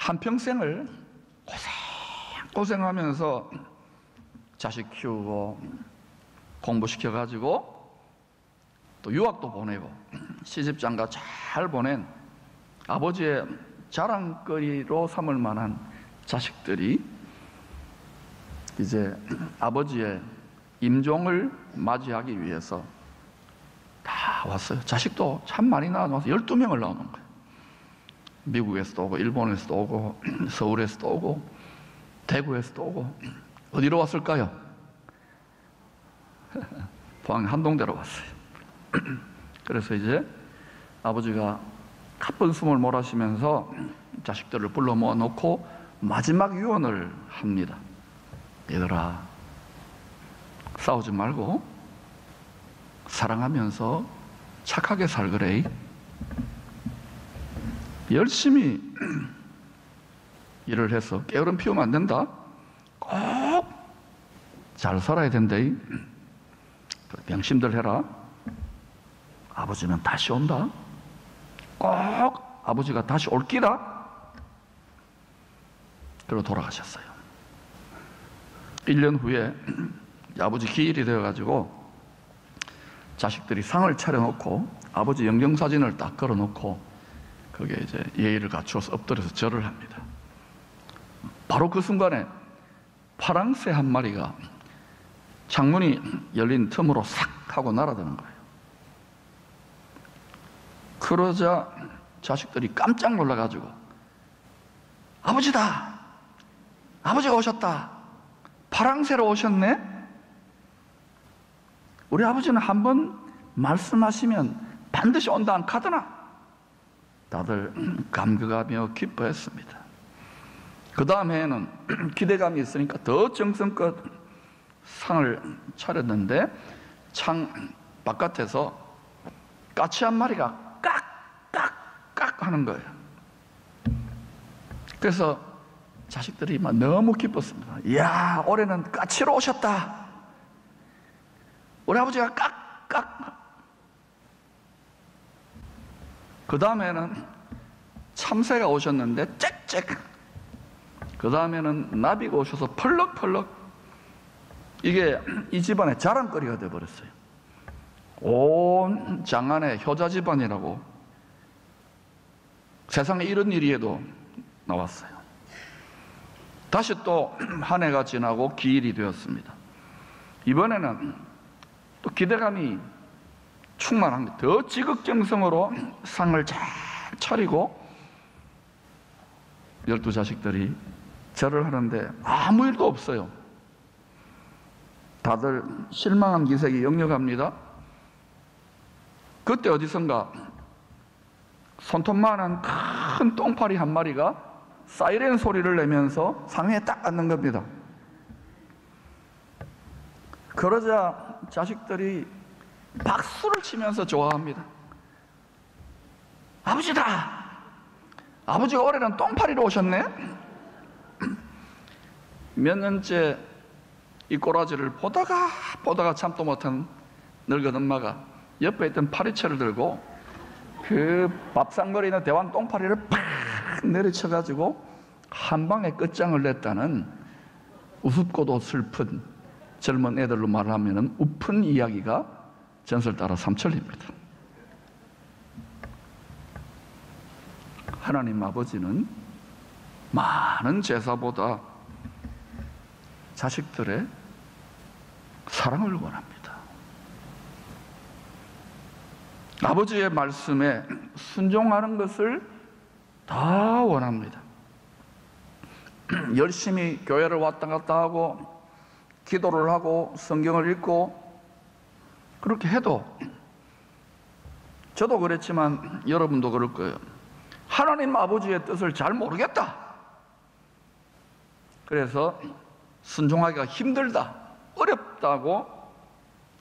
한평생을 고생하면서 자식 키우고 공부시켜가지고 또 유학도 보내고 시집장가 잘 보낸 아버지의 자랑거리로 삼을 만한 자식들이 이제 아버지의 임종을 맞이하기 위해서 다 왔어요. 자식도 참 많이 나와서 12명을 낳아놓은 거예요. 미국에서도 오고 일본에서도 오고 서울에서도 오고 대구에서도 오고. 어디로 왔을까요? 포항 한동대로 왔어요. 그래서 이제 아버지가 가쁜 숨을 몰아쉬면서 자식들을 불러 모아놓고 마지막 유언을 합니다. 얘들아, 싸우지 말고 사랑하면서 착하게 살그래. 열심히 일을 해서 게으름 피우면 안 된다. 꼭 잘 살아야 된다. 명심들 해라. 아버지는 다시 온다. 꼭 아버지가 다시 올 끼다. 그러고 돌아가셨어요. 1년 후에 아버지 기일이 되어가지고 자식들이 상을 차려놓고 아버지 영정사진을 딱 걸어놓고 거기에 이제 예의를 갖추어서 엎드려서 절을 합니다. 바로 그 순간에 파랑새 한 마리가 창문이 열린 틈으로 싹 하고 날아드는 거예요. 그러자 자식들이 깜짝 놀라가지고 아버지다! 아버지가 오셨다! 파랑새로 오셨네? 우리 아버지는 한번 말씀하시면 반드시 온다 안 카드나? 다들 감격하며 기뻐했습니다. 그 다음 해에는 기대감이 있으니까 더 정성껏 상을 차렸는데 창 바깥에서 까치 한 마리가 깍깍깍 하는 거예요. 그래서 자식들이 막 너무 기뻤습니다. 이야, 올해는 까치로 오셨다. 우리 아버지가 깍깍. 그 다음에는 참새가 오셨는데 짹짹. 그 다음에는 나비가 오셔서 펄럭펄럭. 이게 이 집안의 자랑거리가 되어버렸어요. 온 장안에 효자 집안이라고 세상에 이런 일이에도 나왔어요. 다시 또 한 해가 지나고 기일이 되었습니다. 이번에는 또 기대감이 충만합니다. 더 지극정성으로 상을 잘 차리고 12자식들이 절을 하는데 아무 일도 없어요. 다들 실망한 기색이 역력합니다. 그때 어디선가 손톱만한 큰 똥파리 한 마리가 사이렌 소리를 내면서 상에 딱 앉는 겁니다. 그러자 자식들이 박수를 치면서 좋아합니다. 아버지다! 아버지가 올해는 똥파리로 오셨네? 몇 년째 이 꼬라지를 보다가 참도 못한 늙은 엄마가 옆에 있던 파리채를 들고 그 밥상머리에 있는 대왕 똥파리를 팍 내리쳐가지고 한 방에 끝장을 냈다는 우습고도 슬픈 젊은 애들로 말하면 우픈 이야기가 전설 따라 삼천리입니다. 하나님 아버지는 많은 제사보다 자식들의 사랑을 원합니다. 아버지의 말씀에 순종하는 것을 다 원합니다. 열심히 교회를 왔다 갔다 하고 기도를 하고 성경을 읽고 그렇게 해도 저도 그랬지만 여러분도 그럴 거예요. 하나님 아버지의 뜻을 잘 모르겠다. 그래서 순종하기가 힘들다, 어렵다고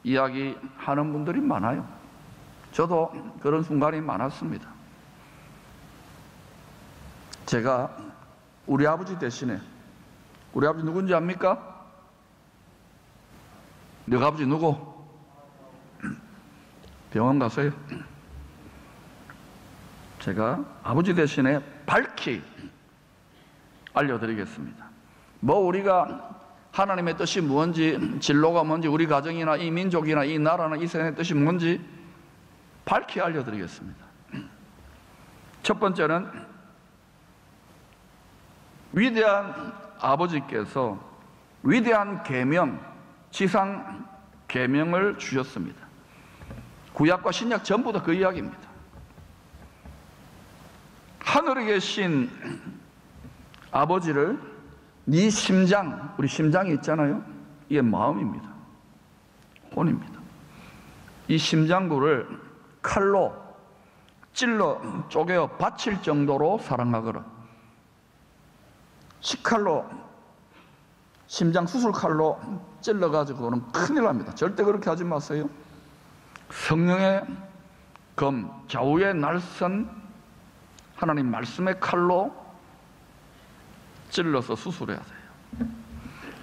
이야기하는 분들이 많아요. 저도 그런 순간이 많았습니다. 제가 우리 아버지 대신에, 우리 아버지 누군지 압니까? 너희 아버지 누구? 병원 가세요. 제가 아버지 대신에 밝히 알려드리겠습니다. 뭐 우리가 하나님의 뜻이 뭔지, 진로가 뭔지, 우리 가정이나 이 민족이나 이 나라나 이 세상의 뜻이 뭔지 밝히 알려드리겠습니다. 첫 번째는 위대한 아버지께서 위대한 계명, 지상 계명을 주셨습니다. 구약과 신약 전부 다 그 이야기입니다. 하늘에 계신 아버지를 네 심장, 우리 심장이 있잖아요. 이게 마음입니다. 혼입니다. 이 심장부를 칼로 찔러 쪼개어 바칠 정도로 사랑하거라. 식칼로, 심장 수술칼로 찔러가지고는 큰일 납니다. 절대 그렇게 하지 마세요. 성령의 검, 좌우의 날선 하나님 말씀의 칼로 찔러서 수술해야 돼요.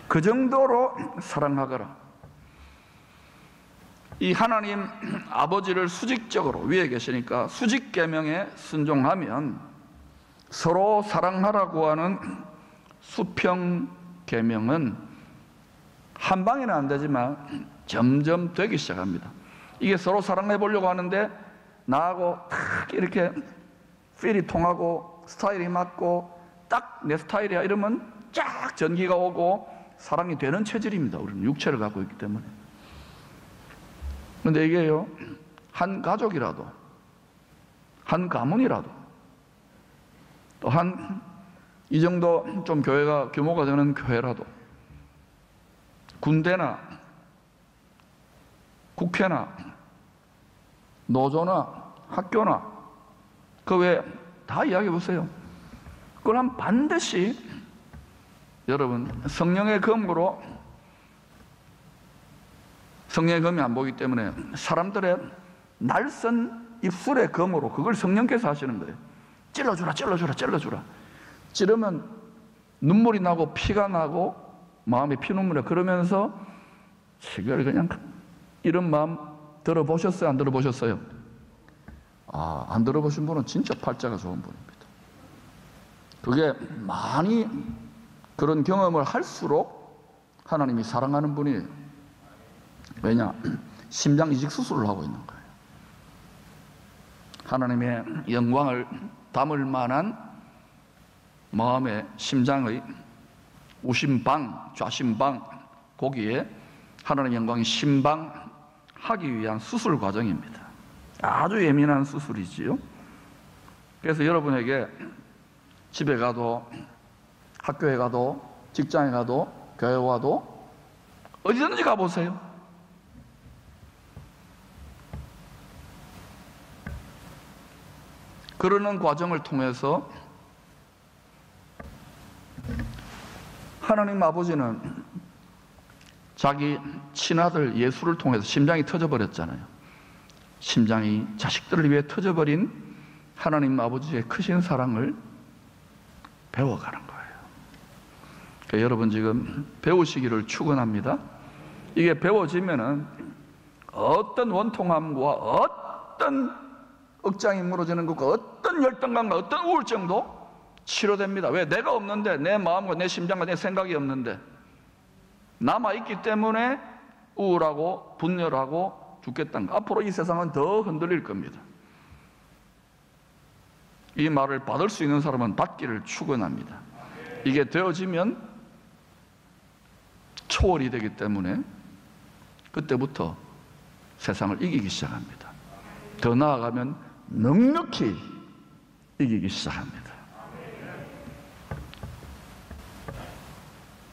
그 정도로 사랑하거라. 이 하나님 아버지를 수직적으로, 위에 계시니까 수직 계명에 순종하면 서로 사랑하라고 하는 수평 계명은 한 방에는 안 되지만 점점 되기 시작합니다. 이게 서로 사랑해 보려고 하는데 나하고 딱 이렇게 필이 통하고 스타일이 맞고 딱 내 스타일이야 이러면 쫙 전기가 오고 사랑이 되는 체질입니다. 우리는 육체를 갖고 있기 때문에. 그런데 이게요, 한 가족이라도, 한 가문이라도, 또 한 이 정도 좀 교회가 규모가 되는 교회라도, 군대나 국회나 노조나 학교나 그 외에 다 이야기해 보세요. 그럼 반드시 여러분 성령의 검으로, 성령의 검이 안 보이기 때문에 사람들의 날선 입술의 검으로 그걸 성령께서 하시는 거예요. 찔러주라, 찔러주라, 찔러주라. 찌르면 눈물이 나고 피가 나고 마음에 피눈물이, 그러면서 이걸 그냥, 이런 마음 들어보셨어요? 안 들어보셨어요? 안 들어보신 분은 진짜 팔자가 좋은 분입니다. 그게 많이 그런 경험을 할수록 하나님이 사랑하는 분이에요. 왜냐? 심장 이식 수술을 하고 있는 거예요. 하나님의 영광을 담을 만한 마음의 심장의 우심방, 좌심방, 거기에 하나님의 영광이 심방하기 위한 수술 과정입니다. 아주 예민한 수술이지요. 그래서 여러분에게 집에 가도, 학교에 가도, 직장에 가도, 교회 와도 어디든지 가보세요. 그러는 과정을 통해서 하나님 아버지는 자기 친아들 예수를 통해서 심장이 터져버렸잖아요. 심장이 자식들을 위해 터져버린 하나님 아버지의 크신 사랑을 배워가는 거예요. 그러니까 여러분 지금 배우시기를 축원합니다. 이게 배워지면은 어떤 원통함과 어떤 억장이 무너지는 것과 어떤 열등감과 어떤 우울증도 치료됩니다. 왜? 내가 없는데, 내 마음과 내 심장과 내 생각이 없는데 남아있기 때문에 우울하고 분열하고 죽겠다는 거. 앞으로 이 세상은 더 흔들릴 겁니다. 이 말을 받을 수 있는 사람은 받기를 축원합니다. 이게 되어지면 초월이 되기 때문에 그때부터 세상을 이기기 시작합니다. 더 나아가면 넉넉히 이기기 시작합니다.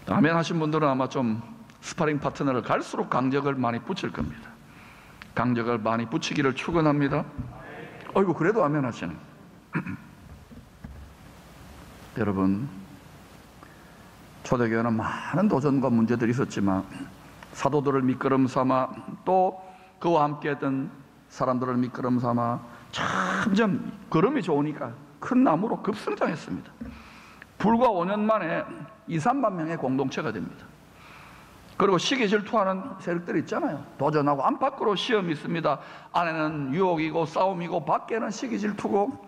아멘 하신 분들은 아마 좀 스파링 파트너를 갈수록 강적을 많이 붙일 겁니다. 강적을 많이 붙이기를 축원합니다. 어이구, 그래도 아멘 하시네. 여러분, 초대교회는 많은 도전과 문제들이 있었지만 사도들을 밑거름 삼아 또 그와 함께했던 사람들을 밑거름 삼아 점점 걸음이 좋으니까 큰 나무로 급성장했습니다. 불과 5년 만에 2, 3만 명의 공동체가 됩니다. 그리고 시기 질투하는 세력들이 있잖아요. 도전하고 안팎으로 시험이 있습니다. 안에는 유혹이고 싸움이고 밖에는 시기 질투고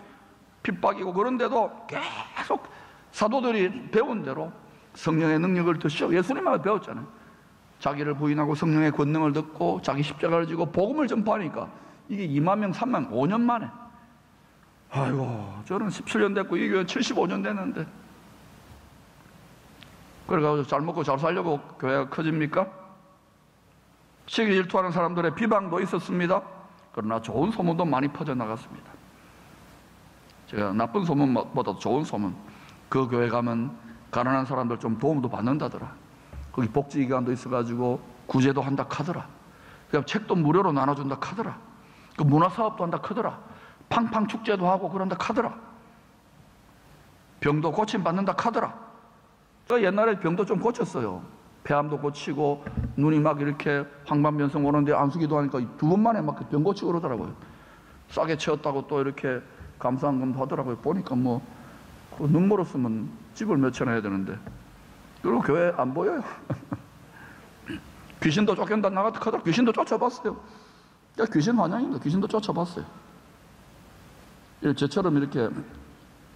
핍박이고, 그런데도 계속 사도들이 배운 대로 성령의 능력을 드시오. 예수님하고 배웠잖아요. 자기를 부인하고 성령의 권능을 듣고 자기 십자가를 지고 복음을 전파하니까 이게 2만 명, 3만, 5년 만에. 아이고, 저는 17년 됐고 이 교회 75년 됐는데. 그래가지고 잘 먹고 잘 살려고 교회가 커집니까? 시기 질투하는 사람들의 비방도 있었습니다. 그러나 좋은 소문도 많이 퍼져나갔습니다. 제가 나쁜 소문보다도 좋은 소문, 그 교회 가면 가난한 사람들 좀 도움도 받는다더라. 거기 복지기관도 있어가지고 구제도 한다 카더라. 그냥 책도 무료로 나눠준다 카더라. 그 문화사업도 한다 카더라. 팡팡 축제도 하고 그런다 카더라. 병도 고침받는다 카더라. 저 옛날에 병도 좀 고쳤어요. 폐암도 고치고 눈이 막 이렇게 황반변성 오는데 안수기도 하니까 2번 만에 막 병 고치고 그러더라고요. 싸게 채웠다고 또 이렇게 감사한금도 하더라고요. 보니까 뭐 눈물 없으면 집을 몇 채나 해야 되는데. 그리고 교회 안 보여요. 귀신도 쫓겨난다 나갔다 하더라. 귀신도 쫓아봤어요. 귀신 환영입니다. 귀신도 쫓아봤어요. 저처럼 이렇게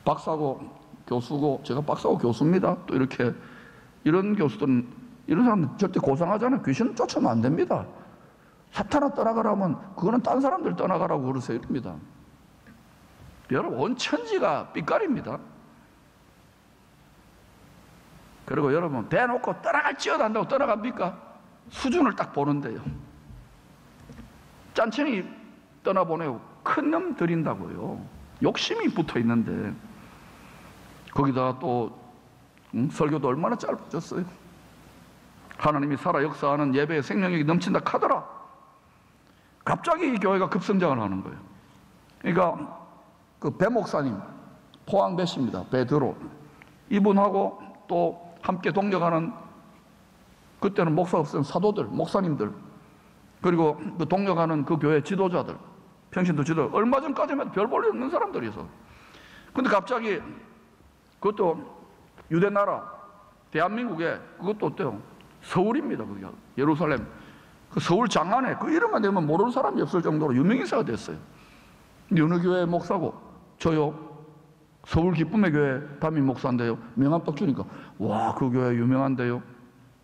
박사고 교수고, 제가 박사고 교수입니다. 또 이렇게 이런 교수들은, 이런 사람들 절대 고상하잖아요. 귀신은 쫓아면 안 됩니다. 사탄아 떠나가라면 그거는 딴 사람들 떠나가라고 그러세요. 이럽니다. 여러분, 온 천지가 빛깔입니다. 그리고 여러분, 대놓고 떠나갈지어다 한다고 떠나갑니까? 수준을 딱 보는데요. 짠챙이 떠나보내고 큰 놈 들인다고요. 욕심이 붙어 있는데, 거기다가 또 설교도 얼마나 짧아졌어요. 하나님이 살아 역사하는 예배의 생명력이 넘친다 카더라. 갑자기 이 교회가 급성장을 하는 거예요. 그러니까 그 배 목사님, 포항 배씨입니다. 베드로. 이분하고 또 함께 동력하는, 그때는 목사 없으면 사도들, 목사님들, 그리고 그 동력하는 그 교회 지도자들, 평신도 지도, 얼마 전까지만 별 볼 일 없는 사람들이서. 근데 갑자기 그것도 유대 나라, 대한민국에, 그것도 어때요? 서울입니다. 그게 예루살렘. 그 서울 장안에 그 이름만 되면 모르는 사람이 없을 정도로 유명인사가 됐어요. 어느 교회 목사고? 저요. 서울 기쁨의 교회 담임 목사인데요. 명함 딱 주니까, 와, 그 교회 유명한데요.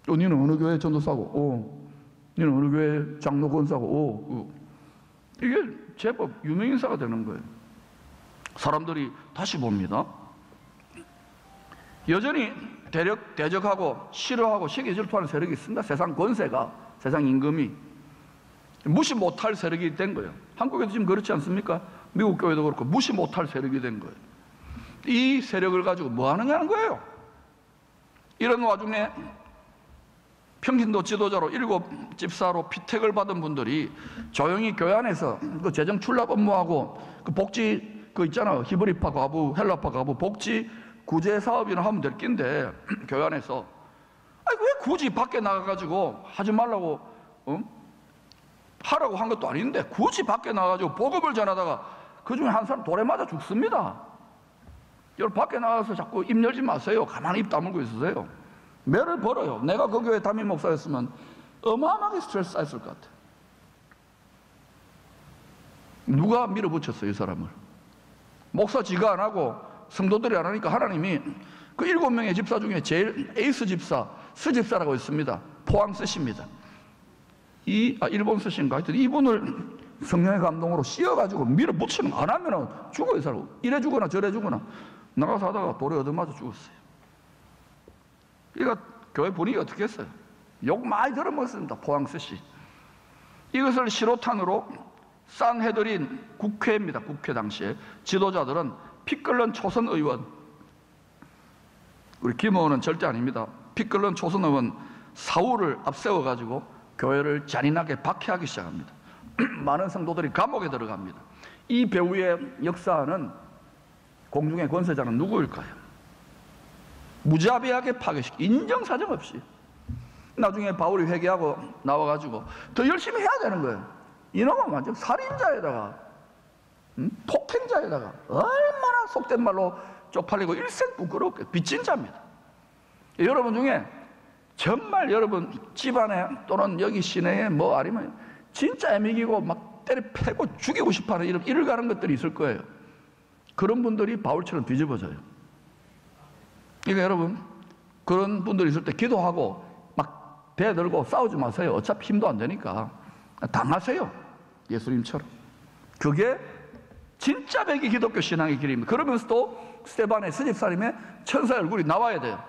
니는 어느 교회 전도사고? 니는 어느 교회 장로 권사고? 이게 제법 유명인사가 되는 거예요. 사람들이 다시 봅니다. 여전히 대적하고 싫어하고 시기 질투하는 세력이 있습니다. 세상 권세가, 세상 임금이 무시 못할 세력이 된 거예요. 한국에도 지금 그렇지 않습니까? 미국 교회도 그렇고 무시 못할 세력이 된 거예요. 이 세력을 가지고 뭐 하느냐는 거예요. 이런 와중에 평신도 지도자로 7 집사로 피택을 받은 분들이 조용히 교회 안에서 그 재정 출납 업무하고 그 복지 그 있잖아요. 히브리파 가부, 헬라파 가부 복지 구제 사업이나 하면 될 낀데 교회 안에서 왜 굳이 밖에 나가가지고 하지 말라고 하라고 한 것도 아닌데 굳이 밖에 나가가지고 복음을 전하다가 그 중에 한 사람 돌에 맞아 죽습니다. 여러분, 밖에 나가서 자꾸 입 열지 마세요. 가만히 입 다물고 있으세요. 매를 벌어요. 내가 그 교회 담임 목사였으면 어마어마하게 스트레스 쌓였을 것 같아. 누가 밀어붙였어요, 이 사람을? 목사 지가 안 하고 성도들이 안 하니까 하나님이 그 7명의 집사 중에 제일 에이스 집사, 스집사라고 있습니다. 포항 스십니다. 일본 스신가 하여튼 이분을 성령의 감동으로 씌워가지고 밀어붙이는 거 안 하면은 죽어요, 이 사람. 이래 죽거나 저래 죽거나. 나가서 하다가 돌에 얻어맞아 죽었어요. 그러니까 교회 분위기가 어떻게 했어요? 욕 많이 들어먹었습니다. 포항 스시. 이것을 시로탄으로 싼해드린 국회입니다. 국회 당시에 지도자들은 피 끓는 초선 의원, 우리 김 의원은 절대 아닙니다. 피 끓는 초선 의원 사울을 앞세워가지고 교회를 잔인하게 박해하기 시작합니다. 많은 성도들이 감옥에 들어갑니다. 이 배후의 역사는 공중의 권세자는 누구일까요? 무자비하게 파괴시키, 인정사정 없이. 나중에 바울이 회개하고 나와가지고 더 열심히 해야 되는 거예요. 이놈은 완전 살인자에다가 폭행자에다가 얼마나 속된 말로 쪽팔리고 일생 부끄럽게 빚진 자입니다. 여러분 중에 정말 여러분 집안에 또는 여기 시내에 뭐 아니면 진짜 애미기고 막 때려 패고 죽이고 싶어하는 이를 가는 것들이 있을 거예요. 그런 분들이 바울처럼 뒤집어져요. 그러니까 여러분, 그런 분들이 있을 때 기도하고 막 대들고 싸우지 마세요. 어차피 힘도 안 되니까 당하세요. 예수님처럼. 그게 진짜 백이 기독교 신앙의 길입니다. 그러면서도 스데반의 스집사님의 천사의 얼굴이 나와야 돼요.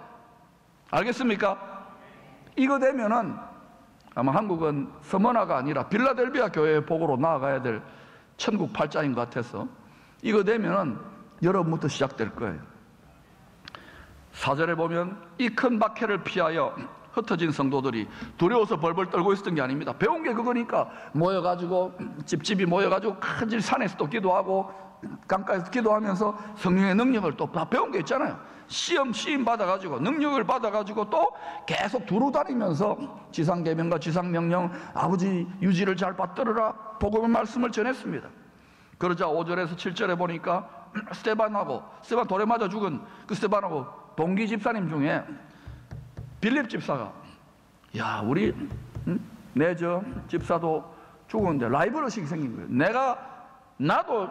알겠습니까? 이거 되면은 아마 한국은 서머나가 아니라 빌라델비아 교회의 복으로 나아가야 될 천국 팔자인 것 같아서 이거 되면은 여러분부터 시작될 거예요. 4절에 보면 이 큰 박해를 피하여 흩어진 성도들이 두려워서 벌벌 떨고 있었던 게 아닙니다. 배운 게 그거니까 모여가지고 집집이 모여가지고 큰 산에서도 기도하고 강가에서 기도하면서 성령의 능력을 또 다 배운 게 있잖아요. 시험 받아가지고 능력을 받아가지고 또 계속 두루 다니면서 지상계명과 지상명령 아버지 유지를 잘 받들으라 복음의 말씀을 전했습니다. 그러자 5절에서 7절에 보니까 스테반 돌에 맞아 죽은 그 스테반하고 동기 집사님 중에 빌립 집사가 야 우리 내 저 집사도 죽었는데 라이벌의식이 생긴 거예요. 나도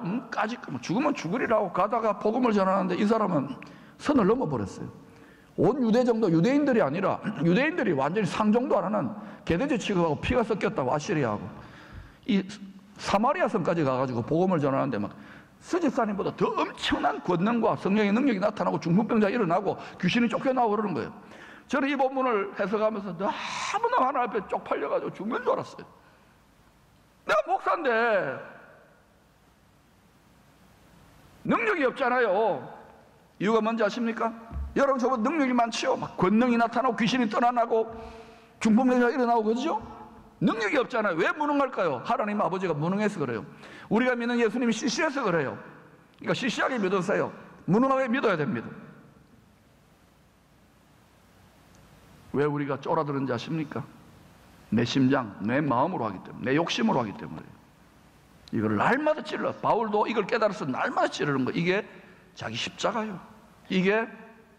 죽으면 죽으리라고 가다가 복음을 전하는데 이 사람은 선을 넘어버렸어요. 온 유대 정도 유대인들이 아니라 유대인들이 완전히 상종도 안 하는 개돼지 취급하고 피가 섞였다고 아시리아하고 이 사마리아 성까지 가가지고 복음을 전하는데 막 스집사님보다 더 엄청난 권능과 성령의 능력이 나타나고 중풍병자가 일어나고 귀신이 쫓겨나고 그러는 거예요. 저는 이 본문을 해석하면서 너무나 하나님 앞에 쪽팔려가지고 죽는 줄 알았어요. 내가 목사인데 능력이 없잖아요. 이유가 뭔지 아십니까? 여러분 저보다 능력이 많지요. 막 권능이 나타나고 귀신이 떠나나고 중풍병자가 일어나고 그러죠? 능력이 없잖아요. 왜 무능할까요? 하나님 아버지가 무능해서 그래요. 우리가 믿는 예수님이 시시해서 그래요. 그러니까 시시하게 믿으세요. 무능하게 믿어야 됩니다. 왜 우리가 쫄아드는지 아십니까? 내 심장, 내 마음으로 하기 때문에, 내 욕심으로 하기 때문에. 이걸 날마다 찔러. 바울도 이걸 깨달아서 날마다 찌르는 거. 이게 자기 십자가요. 이게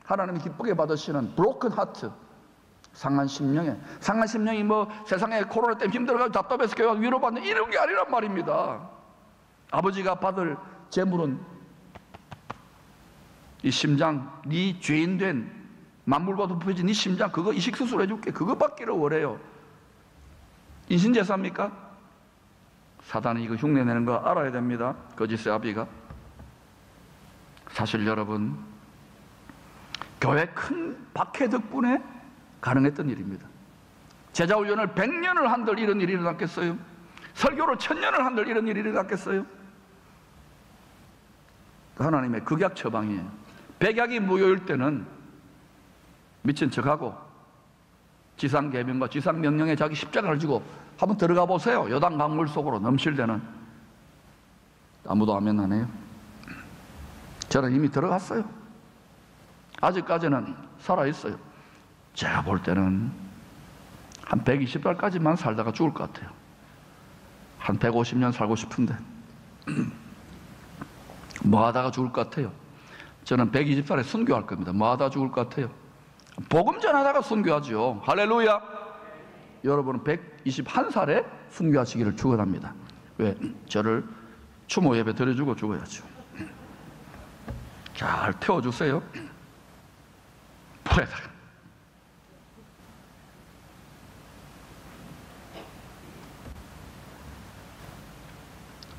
하나님이 기쁘게 받으시는 브로큰 하트, 상한 심령이 뭐 세상에 코로나 때문에 힘들어가지고 답답해서 교회가 위로받는 이런 게 아니란 말입니다. 아버지가 받을 재물은 이 심장, 네 죄인된 만물보다 부패진 네 심장 그거 이식수술 해줄게. 그거 받기를 원해요. 인신제사입니까? 사단이 이거 흉내내는 거 알아야 됩니다. 거짓의 아비가. 사실 여러분 교회 큰 박해 덕분에 가능했던 일입니다. 제자훈련을 100년을 한들 이런 일이 일어났겠어요? 설교를 1000년을 한들 이런 일이 일어났겠어요? 하나님의 극약 처방이에요. 백약이 무효일 때는 미친 척하고 지상계명과 지상명령에 자기 십자가를 지고 한번 들어가 보세요. 요단 강물 속으로 넘실대는. 아무도 아멘 안 해요. 저는 이미 들어갔어요. 아직까지는 살아있어요. 제가 볼 때는 한 120살까지만 살다가 죽을 것 같아요. 한 150년 살고 싶은데 뭐 하다가 죽을 것 같아요? 저는 120살에 순교할 겁니다. 뭐 하다가 죽을 것 같아요? 복음 전하다가 순교하죠. 할렐루야. 여러분은 121살에 순교하시기를 축원합니다. 왜? 저를 추모 예배 드려주고 죽어야죠. 잘 태워주세요. 불에다가.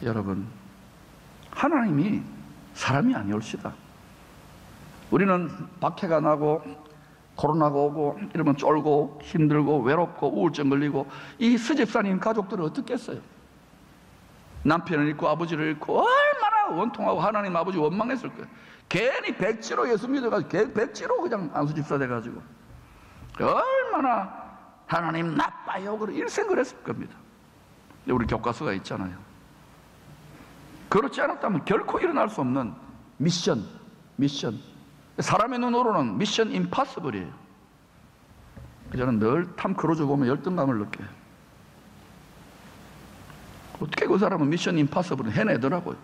여러분, 하나님이 사람이 아니올시다. 우리는 박해가 나고 코로나가 오고 이러면 쫄고 힘들고 외롭고 우울증 걸리고 이 스집사님 가족들은 어떻겠어요? 남편을 잃고 아버지를 잃고 얼마나 원통하고 하나님 아버지 원망했을 거예요. 괜히 백지로 예수 믿어가지고 백지로 그냥 안수집사 돼가지고 얼마나 하나님 나빠요 그런 일생을 했을 겁니다. 우리 교과서가 있잖아요. 그렇지 않았다면 결코 일어날 수 없는 미션. 사람의 눈으로는 미션 임파서블이에요. 저는 늘 탐 크루즈 보면 열등감을 느껴요. 어떻게 그 사람은 미션 임파서블을 해내더라고요.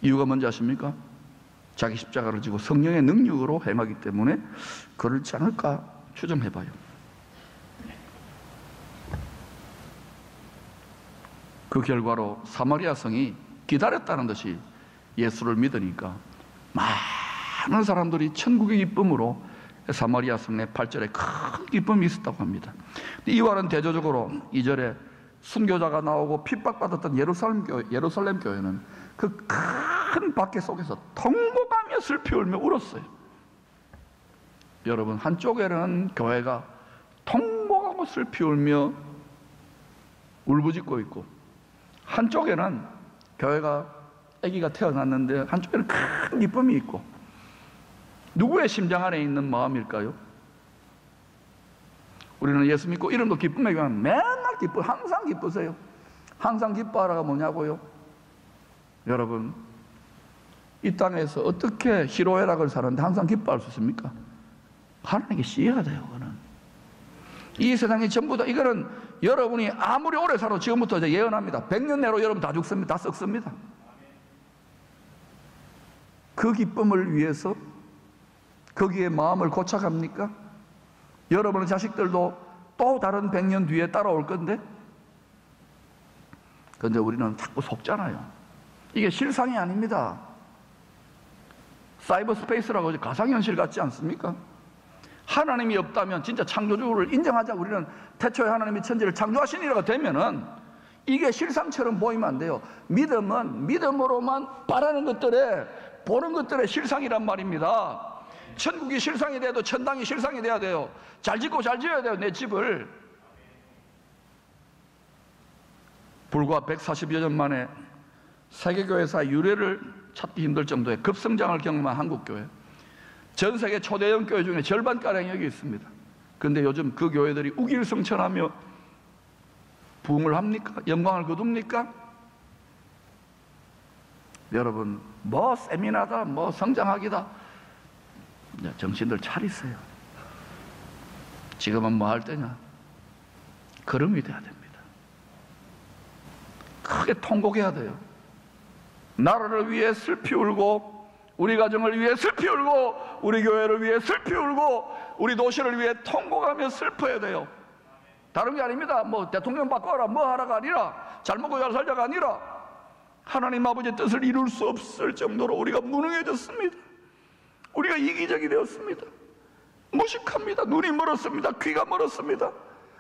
이유가 뭔지 아십니까? 자기 십자가를 지고 성령의 능력으로 행하기 때문에 그렇지 않을까 추정해봐요. 그 결과로 사마리아 성이 기다렸다는 듯이 예수를 믿으니까 많은 사람들이 천국의 기쁨으로 사마리아 성내 8절에 큰 기쁨이 있었다고 합니다. 이와는 대조적으로 2절에 순교자가 나오고 핍박받았던 예루살렘 교회는 그 큰 박해 속에서 통곡하며 슬피 울며 울었어요. 여러분, 한쪽에는 교회가 통곡하고 슬피 울며 울부짖고 있고, 한쪽에는 교회가 아기가 태어났는데 한쪽에는 큰 기쁨이 있고, 누구의 심장 안에 있는 마음일까요? 우리는 예수 믿고 이름도 기쁨의 교회는 맨날 기뻐, 항상 기쁘세요. 항상 기뻐하라가 뭐냐고요? 여러분, 이 땅에서 어떻게 희로애락을 사는데 항상 기뻐할 수 있습니까? 하나님께 씌어야 돼요. 그거는 이 세상이 전부 다, 이거는 여러분이 아무리 오래 살아도 지금부터 이제 예언합니다. 100년 내로 여러분 다 죽습니다. 다 썩습니다. 그 기쁨을 위해서 거기에 마음을 고착합니까? 여러분의 자식들도 또 다른 100년 뒤에 따라올 건데, 그런데 우리는 자꾸 속잖아요. 이게 실상이 아닙니다. 사이버 스페이스라고 가상현실 같지 않습니까? 하나님이 없다면 진짜 창조주를 인정하자. 우리는 태초에 하나님이 천지를 창조하시니라가 되면은 이게 실상처럼 보이면 안 돼요. 믿음은 믿음으로만 바라는 것들에, 보는 것들의 실상이란 말입니다. 천국이 실상이 돼도 천당이 실상이 돼야 돼요. 잘 짓고 잘 지어야 돼요, 내 집을. 불과 140여 년 만에 세계교회사 유례를 찾기 힘들 정도의 급성장을 경험한 한국교회, 전 세계 초대형 교회 중에 절반가량이 여기 있습니다. 그런데 요즘 그 교회들이 우길성천하며 부흥을 합니까? 영광을 거둡니까? 여러분, 뭐 세미나다, 뭐 성장하기다, 정신들 차리세요. 지금은 뭐 할 때냐? 걸음이 돼야 됩니다. 크게 통곡해야 돼요. 나라를 위해 슬피 울고, 우리 가정을 위해 슬피 울고, 우리 교회를 위해 슬피 울고, 우리 도시를 위해 통곡하며 슬퍼야 돼요. 다른 게 아닙니다. 뭐 대통령 바꿔라, 뭐 하라가 아니라, 잘 먹고 잘 살자가 아니라, 하나님 아버지의 뜻을 이룰 수 없을 정도로 우리가 무능해졌습니다. 우리가 이기적이 되었습니다. 무식합니다. 눈이 멀었습니다. 귀가 멀었습니다.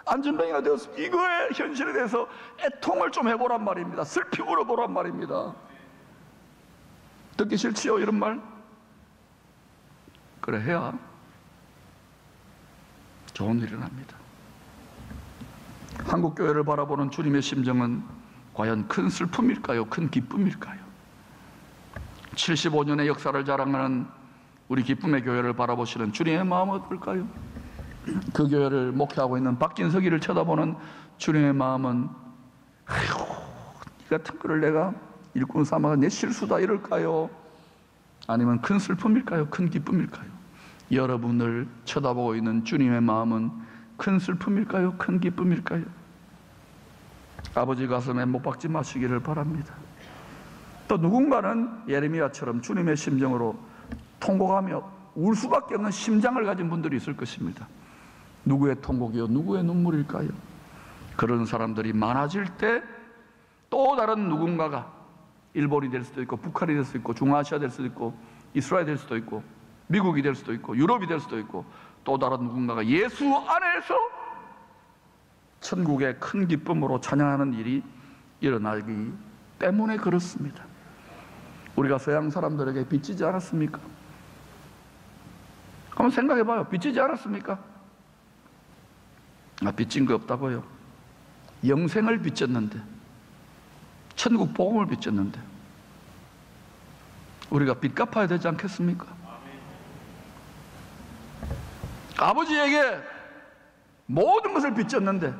안전뱅이가 되었습니다. 이거의 현실에 대해서 애통을 좀 해보란 말입니다. 슬피 울어보란 말입니다. 듣기 싫지요, 이런 말? 그래 해야 좋은 일이 납니다. 한국교회를 바라보는 주님의 심정은 과연 큰 슬픔일까요? 큰 기쁨일까요? 75년의 역사를 자랑하는 우리 기쁨의 교회를 바라보시는 주님의 마음은 어떨까요? 그 교회를 목회하고 있는 박진석이를 쳐다보는 주님의 마음은, 아이고, 이 같은 거를 내가 일꾼 삼아가 내 실수다 이럴까요? 아니면 큰 슬픔일까요? 큰 기쁨일까요? 여러분을 쳐다보고 있는 주님의 마음은 큰 슬픔일까요? 큰 기쁨일까요? 아버지 가슴에 못 박지 마시기를 바랍니다. 또 누군가는 예레미야처럼 주님의 심정으로 통곡하며 울 수밖에 없는 심장을 가진 분들이 있을 것입니다. 누구의 통곡이요? 누구의 눈물일까요? 그런 사람들이 많아질 때 또 다른 누군가가, 일본이 될 수도 있고, 북한이 될 수도 있고, 중아시아 될 수도 있고, 이스라엘 될 수도 있고, 미국이 될 수도 있고, 유럽이 될 수도 있고, 또 다른 누군가가 예수 안에서 천국의 큰 기쁨으로 찬양하는 일이 일어나기 때문에 그렇습니다. 우리가 서양 사람들에게 빚지지 않았습니까? 한번 생각해봐요. 빚지지 않았습니까? 빚진 거 없다고요? 영생을 빚졌는데, 천국 복음을 빚졌는데 우리가 빚 갚아야 되지 않겠습니까? 아버지에게 모든 것을 빚졌는데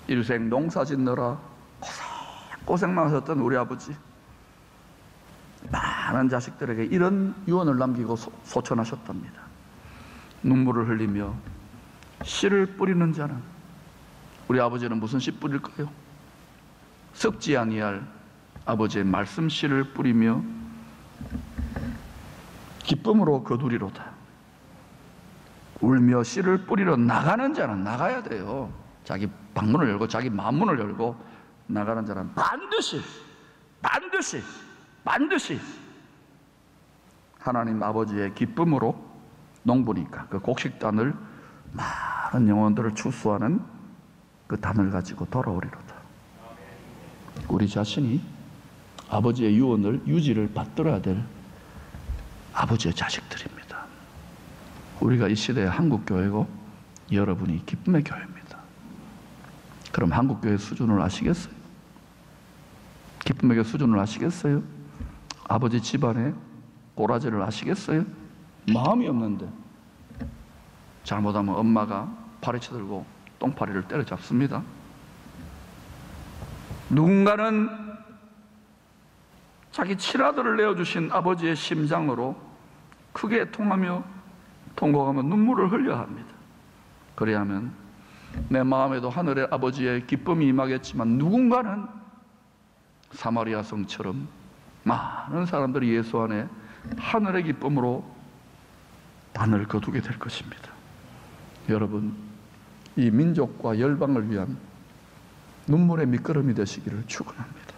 일생 농사 짓느라 고생만 하셨던 우리 아버지, 많은 자식들에게 이런 유언을 남기고 소천하셨답니다. 눈물을 흘리며 씨를 뿌리는 자는, 우리 아버지는 무슨 씨 뿌릴까요? 썩지 아니할 아버지의 말씀 씨를 뿌리며 기쁨으로 거두리로다. 울며 씨를 뿌리러 나가는 자는 나가야 돼요. 자기 방문을 열고 자기 마음문을 열고 나가는 자는 반드시 하나님 아버지의 기쁨으로 농부니까 그 곡식단을 많은 영혼들을 추수하는 그 단을 가지고 돌아오리로다. 우리 자신이 아버지의 유언을 유지를 받들어야 될 아버지의 자식들입니다. 우리가 이 시대의 한국교회고 여러분이 기쁨의 교회입니다. 그럼 한국교회 수준을 아시겠어요? 기쁨의 교회 수준을 아시겠어요? 아버지 집안의 꼬라지를 아시겠어요? 마음이 없는데 잘못하면 엄마가 파리채 들고 똥파리를 때려잡습니다. 누군가는 자기 칠아들을 내어주신 아버지의 심장으로 크게 애통하며 통곡하며 눈물을 흘려야 합니다. 그래야 하면 내 마음에도 하늘의 아버지의 기쁨이 임하겠지만 누군가는 사마리아 성처럼 많은 사람들이 예수 안에 하늘의 기쁨으로 단을 거두게 될 것입니다. 여러분, 이 민족과 열방을 위한 눈물의 밑거름이 되시기를 축원합니다.